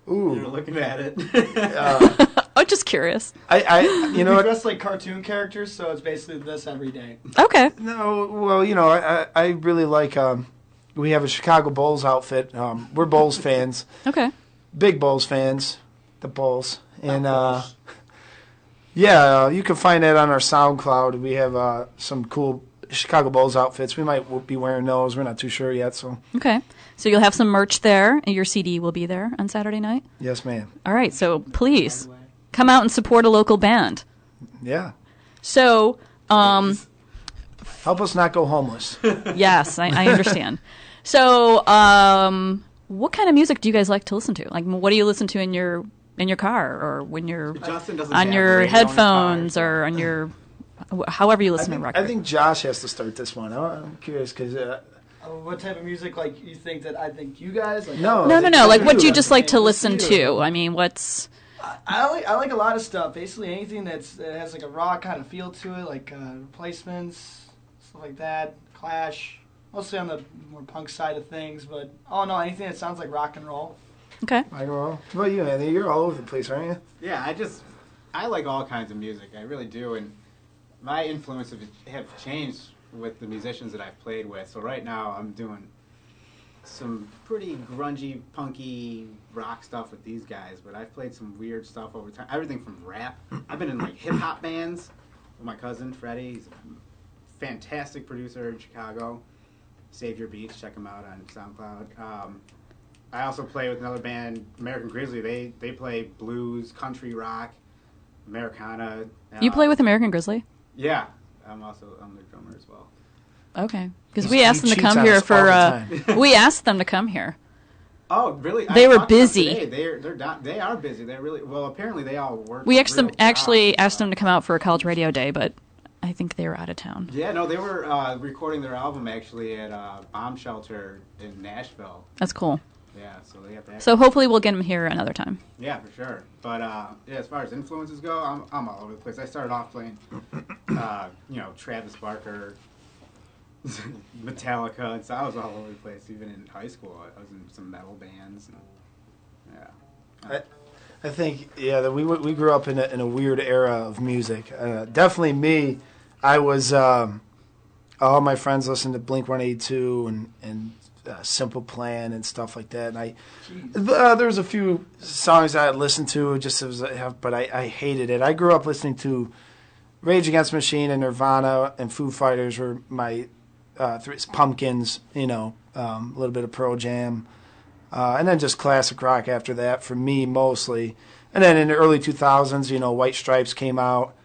Ooh.
You're looking at it.
I'm just curious.
You know
we
what?
dress like cartoon characters, so it's basically this every day.
Okay.
No, well, you know, I really like, we have a Chicago Bulls outfit. We're Bulls fans.
Okay.
Big Bulls fans. The Bulls. And, yeah, you can find that on our SoundCloud. We have some cool Chicago Bulls outfits. We might be wearing those. We're not too sure yet. So
Okay. So you'll have some merch there, and your CD will be there on Saturday night?
Yes, ma'am.
All right. So please come out and support a local band.
Yeah.
So,
help us not go homeless.
yes, I understand. So, what kind of music do you guys like to listen to? Like, what do you listen to in your car, or when you're on your headphones, or on your however you listen to record?
I think Josh has to start this one. I'm curious because.
What type of music, like, you think that I think you guys? Like,
No.
Like, what do you just like to listen to? I mean, what's...
I like a lot of stuff. Basically, anything that has, like, a rock kind of feel to it, like Replacements, stuff like that, Clash. Mostly on the more punk side of things, but, anything that sounds like rock and roll.
Okay.
Rock and roll. What about you, Anthony? You're all over the place, aren't you?
Yeah, I like all kinds of music. I really do, and my influences have changed with the musicians that I've played with. So right now I'm doing some pretty grungy, punky rock stuff with these guys, but I've played some weird stuff over time. Everything from rap. I've been in like hip-hop bands with my cousin Freddie. He's a fantastic producer in Chicago. Save Your Beats, check him out on SoundCloud. I also play with another band, American Grizzly. They play blues, country rock, Americana.
You play with American Grizzly?
Yeah. I'm the drummer as well.
Okay, because we asked them to come here for. We asked them to come here.
Oh, really?
They were busy.
They are busy. They're really well. Apparently, they all work.
We actually asked them to come out for a college radio day, but I think they were out of town.
Yeah, no, they were recording their album actually at Bomb Shelter in Nashville.
That's cool.
Yeah, so they have to.
So hopefully we'll get them here another time.
Yeah, for sure. But yeah, as far as influences go, I'm all over the place. I started off playing, Travis Barker, Metallica, and so I was all over the place. Even in high school, I was in some metal bands. And, yeah.
I think that we grew up in a weird era of music. Definitely me. I was all my friends listened to Blink-182 and Simple Plan and stuff like that. And there was a few songs I had listened to but I hated it. I grew up listening to Rage Against the Machine and Nirvana and Foo Fighters were my Pumpkins. A little bit of Pearl Jam. And then just classic rock after that for me mostly. And then in the early 2000s, White Stripes came out.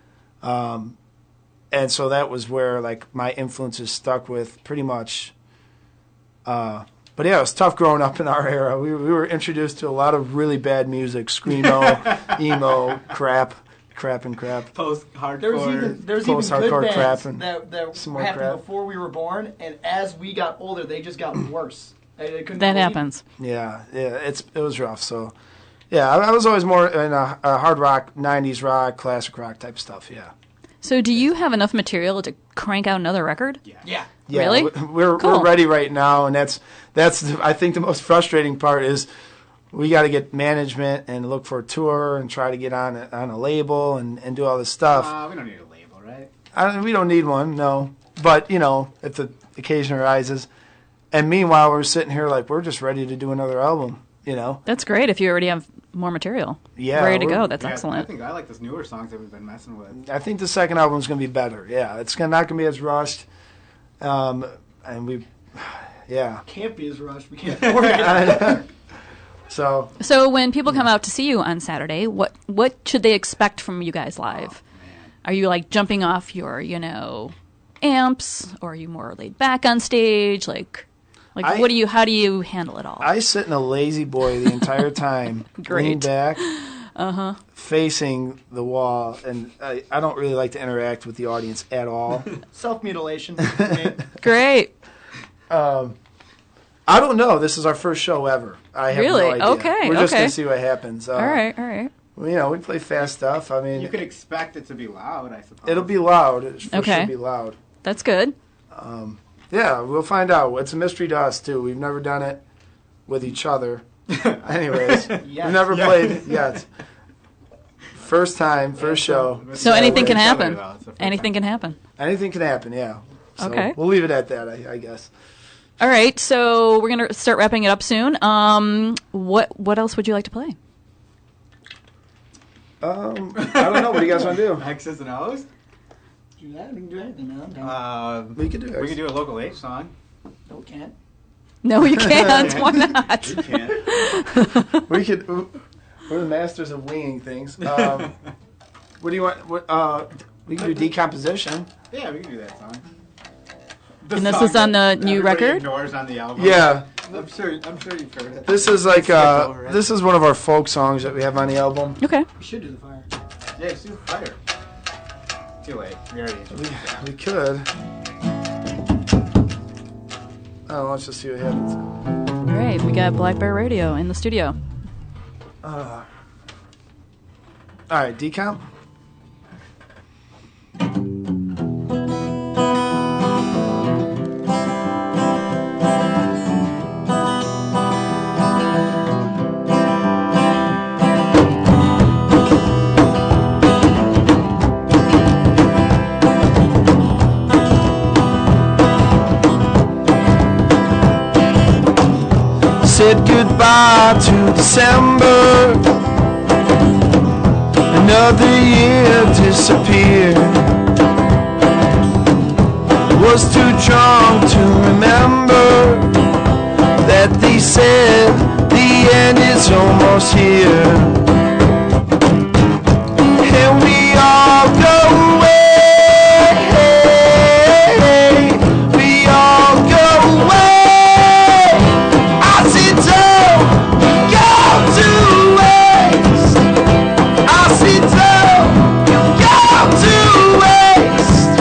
And so that was where like my influences stuck with pretty much. But yeah, it was tough growing up in our era. We were introduced to a lot of really bad music, screamo, emo, crap.
Post-hardcore.
There's even good bands that happened before we were born, and as we got older, they just got worse.
That happens.
Yeah, it was rough. So, Yeah, I was always more in a hard rock, 90s rock, classic rock type stuff, yeah.
So do you have enough material to crank out another record?
Yeah.
Really?
We're
Cool.
ready right now, and that's I think the most frustrating part is we got to get management and look for a tour and try to get on a label and do all this stuff.
We don't need a label, right?
We don't need one, no. But, if the occasion arises. And meanwhile, we're sitting here like we're just ready to do another album,
That's great if you already have more material.
Yeah,
ready to
we're-
go. That's
I
excellent.
think I like those newer songs that we've been messing with.
I think the second album's going to be better. Yeah, it's not going to be as rushed. And yeah.
Can't be as rushed. We can't afford it.
So
when people come out to see you on Saturday, what should they expect from you guys live? Are you like jumping off your, amps, or are you more laid back on stage? How do you handle it all?
I sit in a lazy boy the entire time, leaning back, facing the wall, and I don't really like to interact with the audience at all.
Self-mutilation.
Great.
I don't know. This is our first show ever. I have
Really?
no idea.
Okay,
We're just
okay.
going to see what happens.
All right.
We play fast stuff. I mean,
You could expect it to be loud, I suppose.
it'll be loud. It for
Okay.
sure be loud.
That's good.
Yeah, we'll find out. It's a mystery to us, too. We've never done it with each other. Anyways, we've never played yet. First time, first show.
So anything can happen.
Anything
Anything can happen.
Anything can happen, yeah. So
Okay.
We'll leave it at that, I guess.
All right, so we're gonna start wrapping it up soon. What else would you like to play?
I don't know. What do you guys want to do?
X's and O's?
Do that. We can do anything now.
We could do it.
We could do a local H song.
No, we can't.
No, you can't. Why not?
You can't.
We could. We're the masters of winging things. What do you want? We can do decomposition.
Yeah, we can do that song.
And this is on the new
everybody
record?
Ignores on the album.
Yeah.
I'm sure you've heard it.
This is like this is one of our folk songs that we have on the album.
Okay.
We should do the fire.
Yeah, just do fire. Too late. We already.
We could. Oh, let's just see what happens.
All right, we got Black Bear Radio in the studio.
All right, decomp. Said goodbye to December. Another year disappeared. Was too drunk to remember that they said the end is almost here. And we all go away. We all go away. I sit down, go to waste. I sit down, go to waste.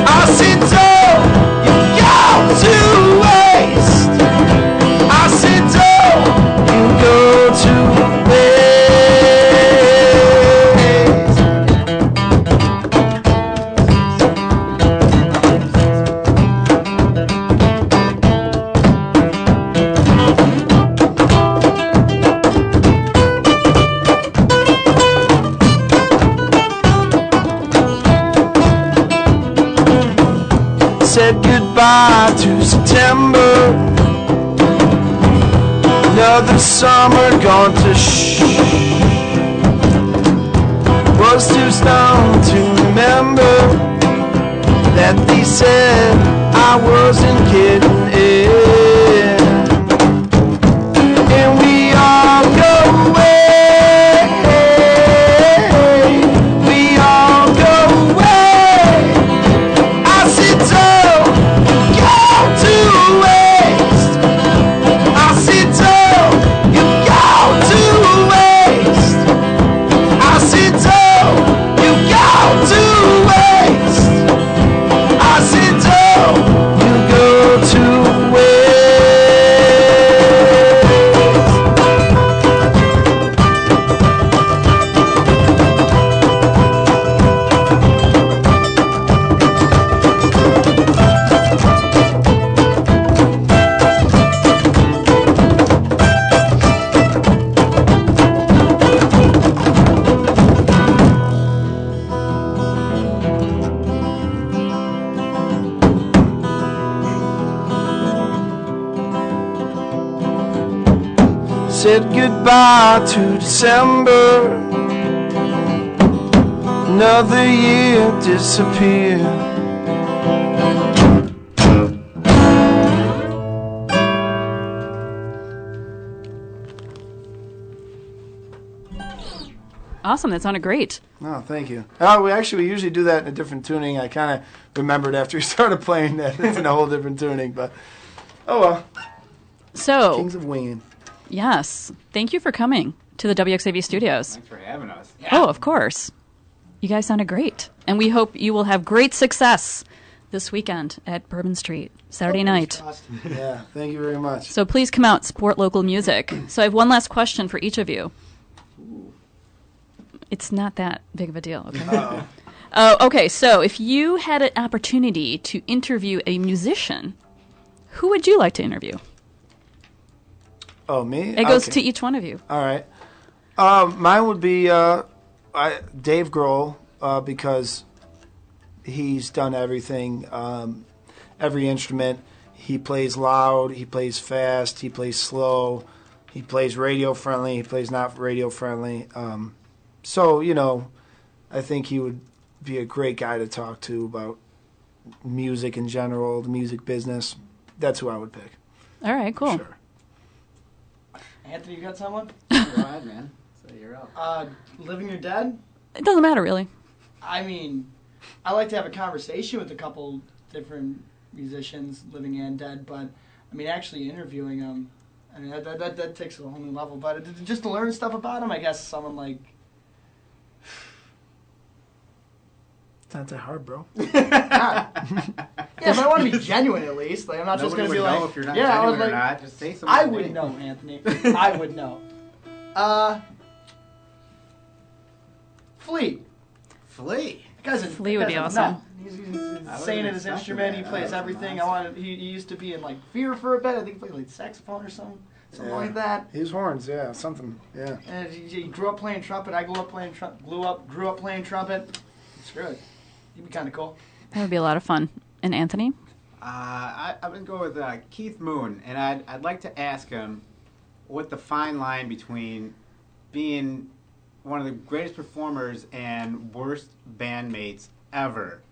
I sit down, go to waste. I sit down, you go to waste. Said goodbye to September. Another summer gone to was too stoned to remember that they said I wasn't getting in. And we all go away. We all go away. I sit down, go to waste. I sit down, you go to waste. I sit down, you go to waste. I sit down, you go to said goodbye to December. Another year disappeared.
Awesome, that sounded great.
Oh, thank you. We usually do that in a different tuning. I kind of remembered after we started playing that it's in a whole different tuning, but oh well.
So,
Kings of Wayne.
Yes, thank you for coming to the WXAV studios.
Thanks for having us.
Oh, of course. You guys sounded great, and we hope you will have great success this weekend at Bourbon Street, Saturday night.
Yeah, thank you very much.
So please come out, support local music. So I have one last question for each of you. It's not that big of a deal. Okay. Okay, so if you had an opportunity to interview a musician, who would you like to interview?
Oh, me?
It goes to each one of you.
All right. Mine would be Dave Grohl, because he's done everything, every instrument. He plays loud, he plays fast, he plays slow, he plays radio friendly, he plays not radio friendly. So, I think he would be a great guy to talk to about music in general, the music business. That's who I would pick.
All right, cool.
Sure.
Anthony, you got someone?
Go ahead, man. So you're up.
Living or dead?
It doesn't matter, really.
I mean, I like to have a conversation with a couple different musicians, living and dead, but, I mean, actually interviewing them, I mean, that takes it a whole new level. But just to learn stuff about them, I guess someone like...
It's not that hard, bro.
Yeah, but I want to be genuine at least. Like, I'm not just going to be like...
If you're not
yeah,
genuine
like,
or not, just say something.
I would know, Anthony. I would know. Flea.
Flea would be awesome.
He's insane at his instrument. He plays everything. He used to be in like Fear for a bit. I think he played like saxophone or something like that.
His horns, yeah, something, yeah.
And he grew up playing trumpet. I grew up playing trumpet. Screw it. He'd be kind of cool.
That would be a lot of fun. And Anthony?
I'm going to go with Keith Moon, and I'd like to ask him what the fine line between being one of the greatest performers and worst bandmates ever,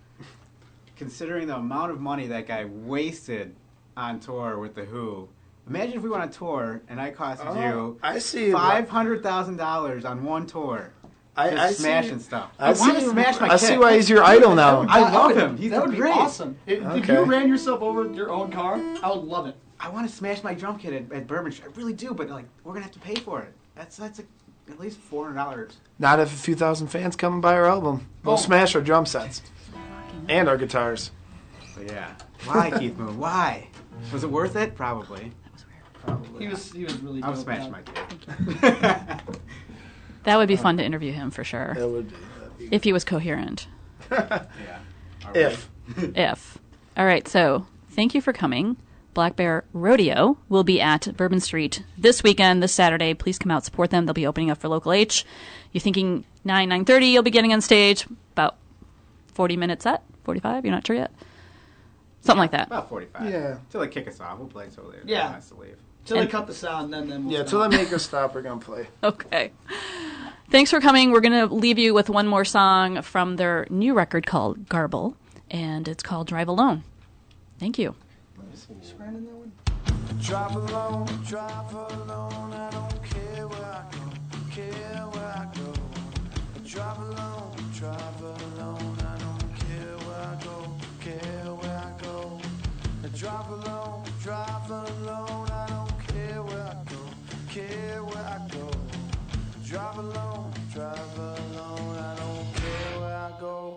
considering the amount of money that guy wasted on tour with The Who. Imagine if we went on tour and I costed you $500,000 on one tour. Just smashing stuff.
I
want to smash my kid.
I see why he's your idol now.
I love him. He's
that would
great.
be awesome. If you ran yourself over with your own car, I would love it.
I want to smash my drum kit at Bourbon Street. I really do, but like we're gonna have to pay for it. That's at least $400.
Not if a few thousand fans come and buy our album. We'll smash our drum sets and our guitars.
But yeah, why Keith Moon? Why? Was it worth it? Probably.
That was weird. Probably. He was really.
I was smashing my kid.
That would be fun to interview him for sure.
That would be
if he was coherent.
Yeah.
If. All right, so thank you for coming. Black Bear Rodeo will be at Bourbon Street this weekend, this Saturday. Please come out, support them. They'll be opening up for Local H. You're thinking 9:30, you'll be getting on stage. About 40 minutes set? 45? You're not sure yet? Something like that.
About 45.
Yeah.
Till they kick us off. We'll play till they has to leave.
Till they cut the sound, then we'll
yeah,
stop.
till they make us stop, we're going to play.
Okay. Thanks for coming. We're going to leave you with one more song from their new record called Garble, and it's called Drive Alone. Thank you.
Drive alone, I don't care where I go, Drive alone, I don't care where I go, Drive alone, I don't care where I go, Drive alone, I don't care where I go,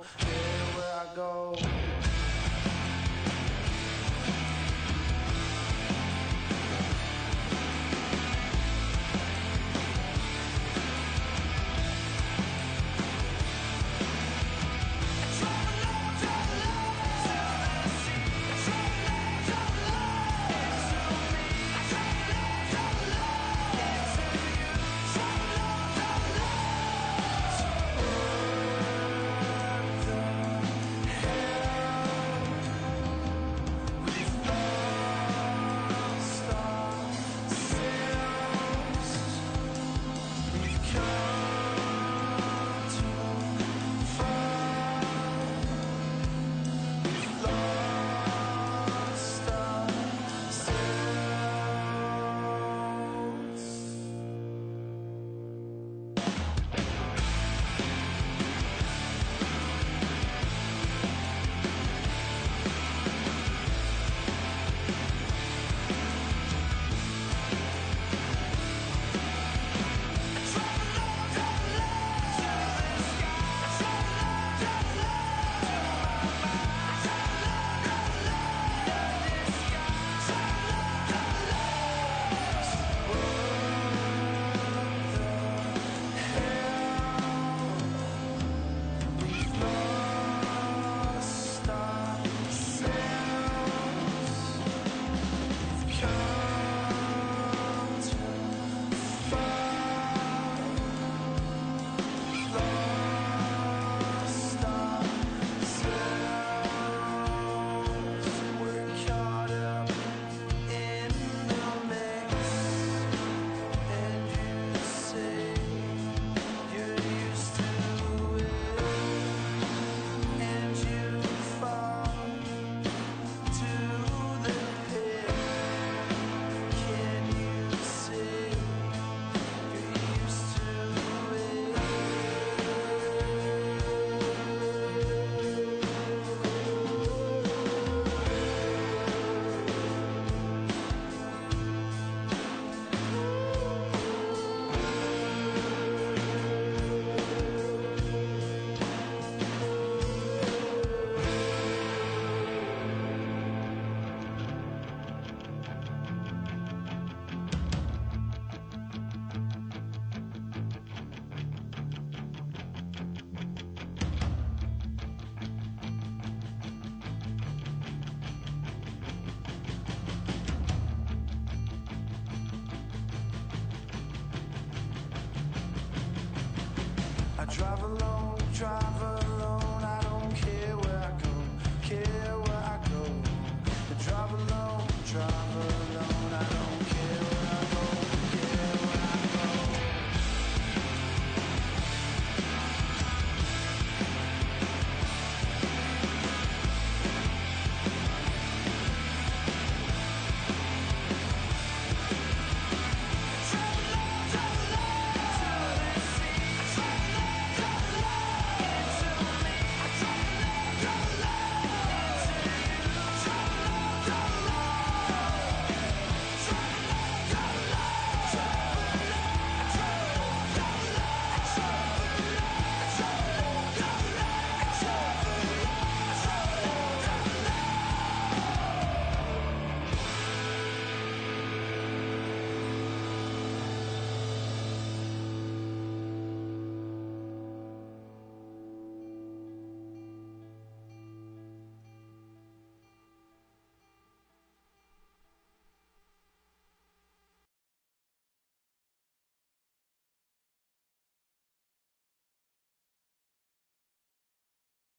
drive along